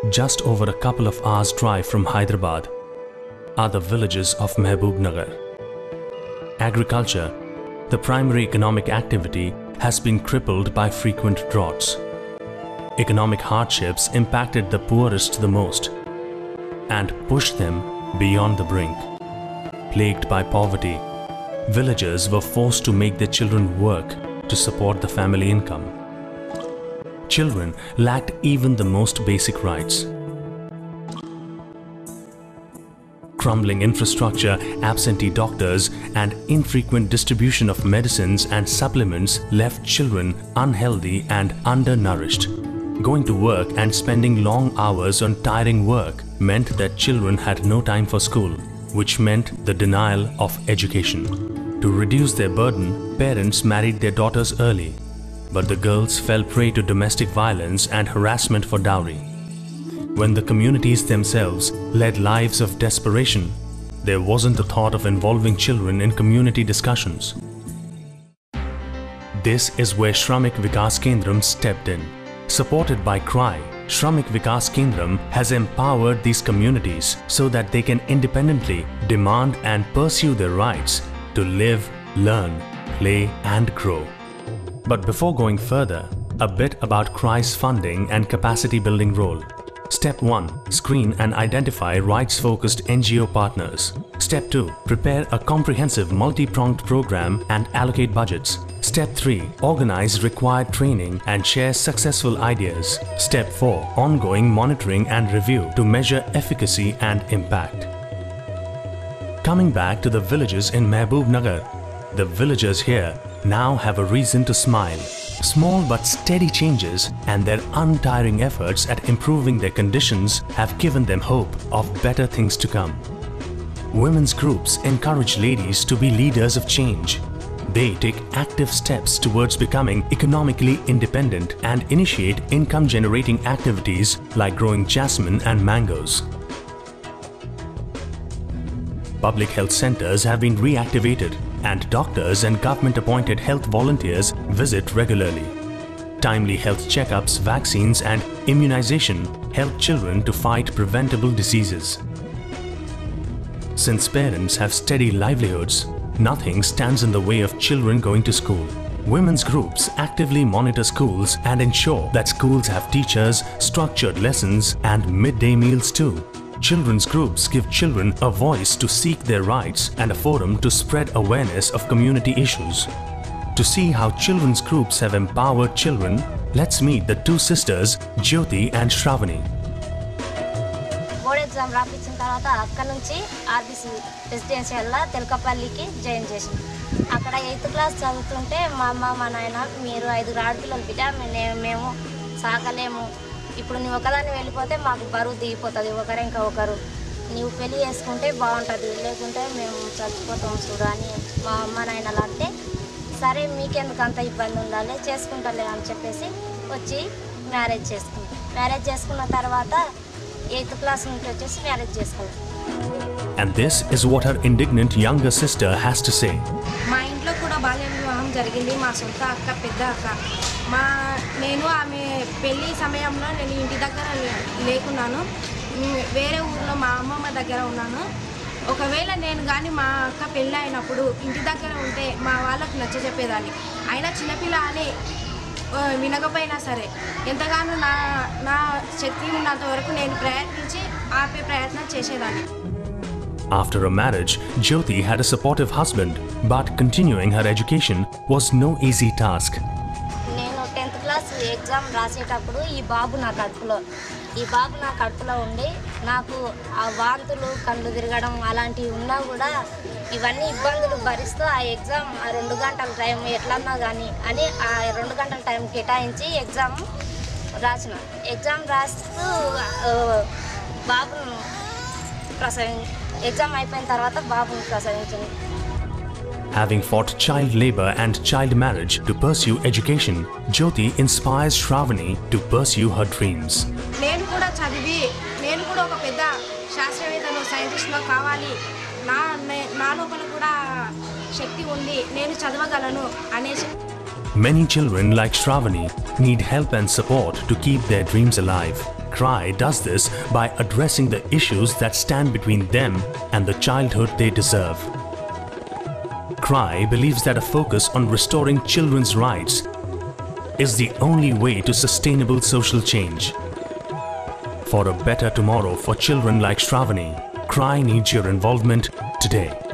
just over a couple of hours' drive from Hyderabad, are the villages of Mahbubnagar. Agriculture, the primary economic activity, has been crippled by frequent droughts. Economic hardships impacted the poorest the most and pushed them beyond the brink. Plagued by poverty, villagers were forced to make their children work to support the family income. Children lacked even the most basic rights. Crumbling infrastructure, absentee doctors, and infrequent distribution of medicines and supplements left children unhealthy and undernourished. Going to work and spending long hours on tiring work meant that children had no time for school, which meant the denial of education. To reduce their burden, parents married their daughters early, but the girls fell prey to domestic violence and harassment for dowry. When the communities themselves led lives of desperation, there wasn't a thought of involving children in community discussions. This is where Shramika Vikasa Kendram stepped in. Supported by CRY, Shramika Vikasa Kendram has empowered these communities so that they can independently demand and pursue their rights to live, learn, play and grow. But before going further, a bit about CRY's funding and capacity building role. Step 1. Screen and identify rights-focused NGO partners. Step 2. Prepare a comprehensive multi-pronged program and allocate budgets. Step 3. Organize required training and share successful ideas. Step 4. Ongoing monitoring and review to measure efficacy and impact. Coming back to the villages in Mahbubnagar, the villagers here now have a reason to smile. Small but steady changes and their untiring efforts at improving their conditions have given them hope of better things to come. Women's groups encourage ladies to be leaders of change. They take active steps towards becoming economically independent and initiate income-generating activities like growing jasmine and mangoes. Public health centers have been reactivated and doctors and government-appointed health volunteers visit regularly. Timely health checkups, vaccines and immunization help children to fight preventable diseases. Since parents have steady livelihoods, nothing stands in the way of children going to school. Women's groups actively monitor schools and ensure that schools have teachers, structured lessons and midday meals too. Children's groups give children a voice to seek their rights and a forum to spread awareness of community issues. To see how children's groups have empowered children, let's meet the two sisters, Jyoti and Shravani. Board exam రాపించిన తర్వాత అక్కడ నుంచి RBC residential law తెలకపల్లికి join చేశాను. అక్కడ 8th class చదువుతుంటే మా అమ్మ మా నాయన మీరు 5 ఆడపిల్లలు బిడ్డ మేము సాగలేము. ఇప్పుడు నువ్వు ఒకదాన్ని వెళ్ళిపోతే మాకు బరువు దిగిపోతుంది, ఒకరు ఇంకా ఒకరు నువ్వు పెళ్లి చేసుకుంటే బాగుంటుంది, లేకుంటే మేము చచ్చిపోతాం చూడు అని మా అమ్మ నాయనలు అంటే సరే మీకెందుకు అంత ఇబ్బంది ఉండాలి చేసుకుంటాలే అని చెప్పేసి వచ్చి మ్యారేజ్ చేసుకున్న తర్వాత 8th క్లాస్ నుంచి వచ్చేసి మ్యారేజ్ చేసుకున్నాం. And this is what her indignant younger sister has to say. మా ఇంట్లో కూడా బాల్య వివాహం జరిగింది. మా సొంత అక్క, పెద్ద అక్క. నేను ఆమె పెళ్లి సమయంలో నేను ఇంటి దగ్గర లేకున్నాను, వేరే ఊర్లో మా అమ్మమ్మ దగ్గర ఉన్నాను. ఒకవేళ నేను కానీ మా అక్క పెళ్ళి అయినప్పుడు ఇంటి దగ్గర ఉంటే మా వాళ్ళకు నచ్చజెప్పేదాన్ని. అయినా చిన్నపిల్ల అని వినకపోయినా సరే ఎంతగానో నా శక్తి ఉన్నంత వరకు నేను ప్రయత్నించి ఆపే ప్రయత్నం చేసేదాన్ని. After a marriage, Jyoti had a supportive husband, but continuing her education was no easy task. నేను 10th క్లాస్ ఎగ్జామ్ రాసేటప్పుడు ఈ బాబు నా కడుపులో ఉండి నాకు ఆ వాంతులు కళ్ళు తిరగడం అలాంటివి ఉన్నా కూడా ఇవన్నీ ఇబ్బందులు భరిస్తూ ఆ ఎగ్జామ్ ఆ 2 గంటల టైం ఎట్లన్నా కానీ అని ఆ 2 గంటల టైం కేటాయించి ఎగ్జామ్ రాస్తూ బాబును ఎగ్జామ్ అయిపోయిన తర్వాత బాబును ప్రసవించింది. Having fought child labor and child marriage to pursue education, Jyoti inspires Shravani to pursue her dreams. నేను కూడా చదివి నేను కూడా ఒక పెద్ద శాస్త్రవేత్తను సైంటిస్ట్‌లో కావాలి, నా లోపల కూడా శక్తి ఉంది, నేను చదవగలను అనేసి. Many children like Shravani need help and support to keep their dreams alive. CRY does this by addressing the issues that stand between them and the childhood they deserve. CRY believes that a focus on restoring children's rights is the only way to sustainable social change. For a better tomorrow for children like Shravani, CRY needs your involvement today.